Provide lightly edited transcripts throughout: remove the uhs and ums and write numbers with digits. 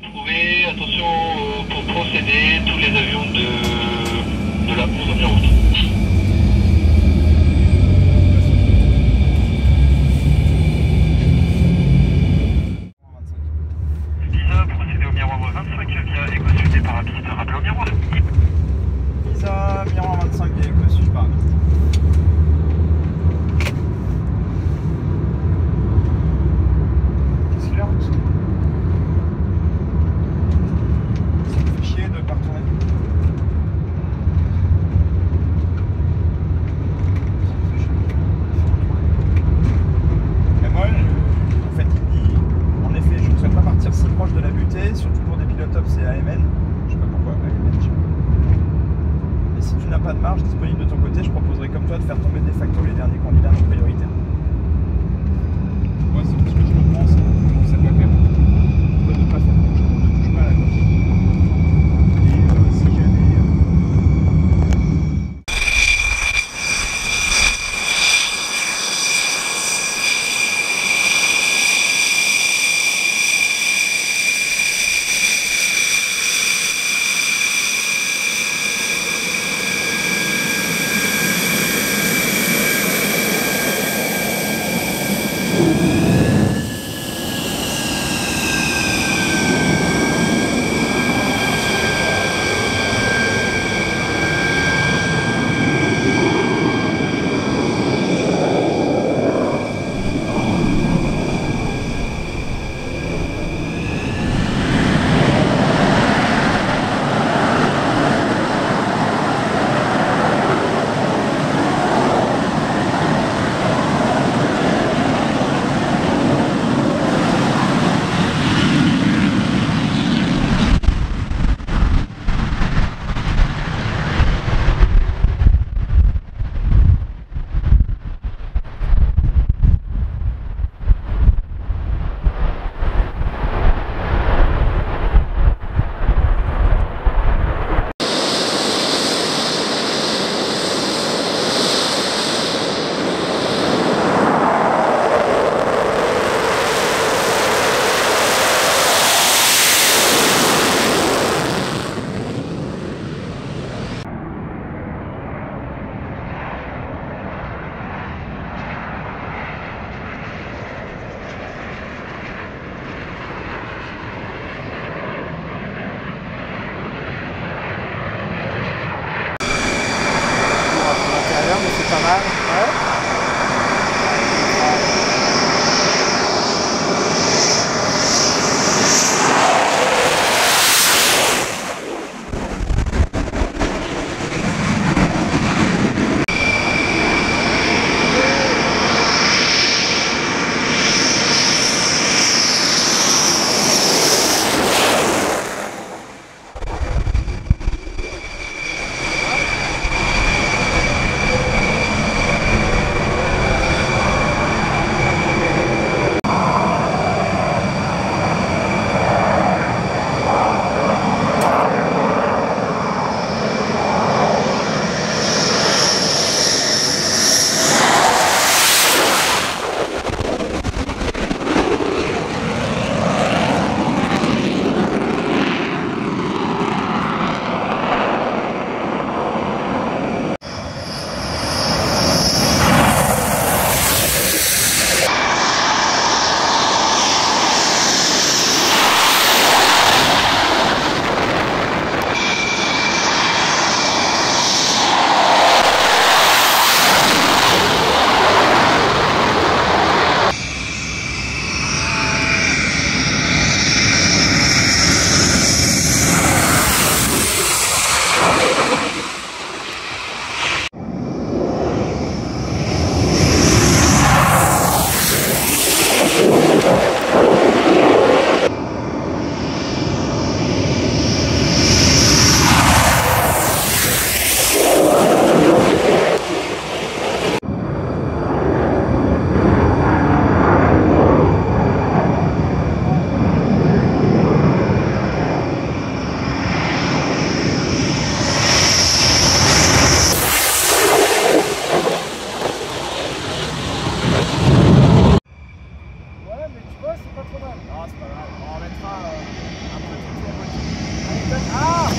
Trouver, attention pour procéder, tous les avions de la 11 en bien route. Lisa, procédez au miroir 25 via Echo Sud et par la piste, rappelez au miroir. Lisa, miroir 25 via Echo Sud par la piste. Qu'est-ce qu'il y a ? Ça me fait chier de pas retourner. trop mal. Non, c'est pas grave. On mettra un petit tour. Allez, donne. Ah!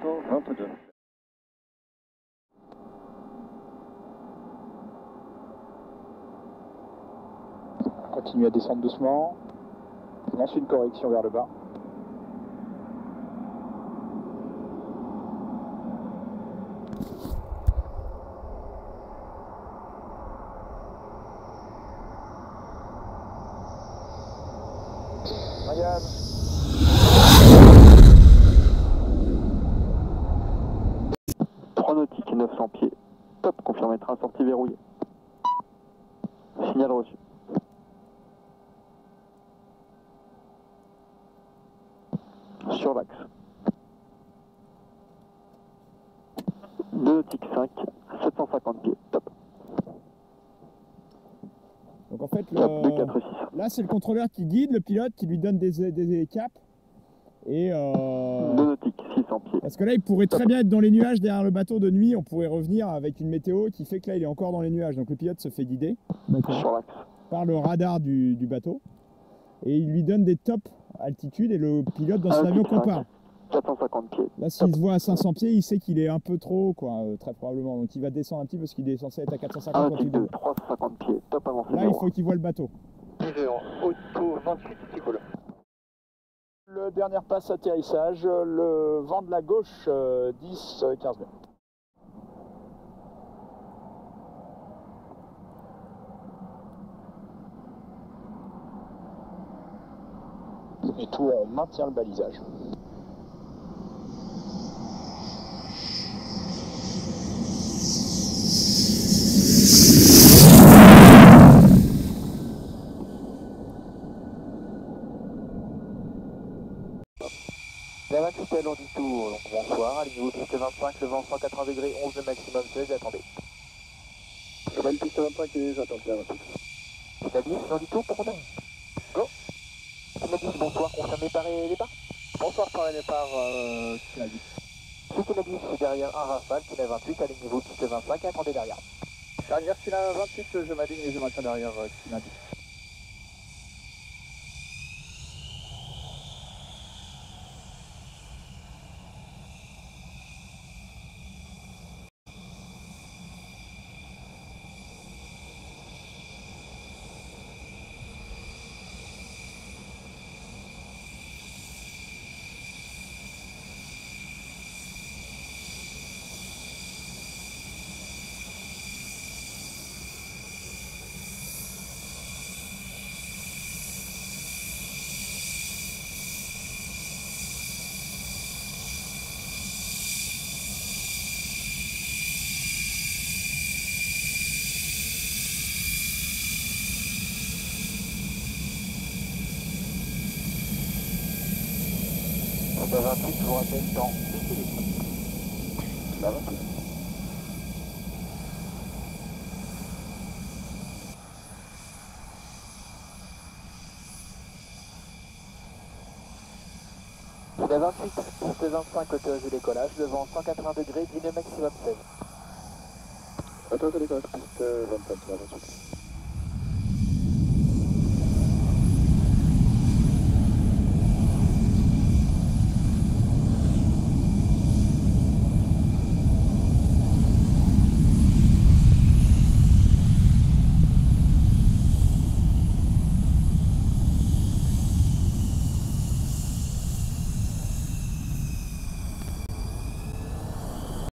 Toronto 22. Continue à descendre doucement. Lance une correction vers le bas. Ryan. Nautique 900 pieds. Top, confirmé, train sortie verrouillé. Signal reçu. Sur l'axe. 2 nautique 5, 750 pieds. Top. Donc en fait, Top, 2, 4, 6. là c'est le contrôleur qui guide, le pilote qui lui donne des caps. Et 2 nautiques, 600 pieds. parce que là il pourrait très bien être dans les nuages derrière le bateau de nuit, on pourrait revenir avec une météo qui fait que là il est encore dans les nuages. Donc le pilote se fait guider Sur l'axe. par le radar du bateau et il lui donne des top altitudes et le pilote dans son avion compare. 450 pieds. Là s'il se voit à 500 pieds, il sait qu'il est un peu trop quoi, très probablement. Donc il va descendre un petit parce qu'il est censé être à 450 quand il 2, 350 pieds. Top avancé. Là il faut qu'il voit le bateau. Auto 28, c'est cool. Le dernier passe atterrissage, le vent de la gauche, 10-15 mètres. Et tout, on maintient le balisage. La 28 est long du tour, donc bonsoir, alignez-vous piste 25, le vent 180 degrés, 11 de maximum 16, attendez. Je vais piste 25 et j'attends bien 28. Kinadis, long du tour, pour combien? Go. Kinadis, bonsoir, confirmez par et départ. Bonsoir, par et départ, Kinadis. Si Kinadis, derrière un Rafale, Kina 28, alignez-vous piste 25 et attendez derrière. Derrière Kina 28, je m'aligne et je maintiens derrière Kinadis. La 28, je vous rappelle, dans 10 minutes. La 28. La 28, piste 25, autorisé décollage, le vent 180 degrés, ligne maximum 16. Autorisé décollage, piste 25, la 28.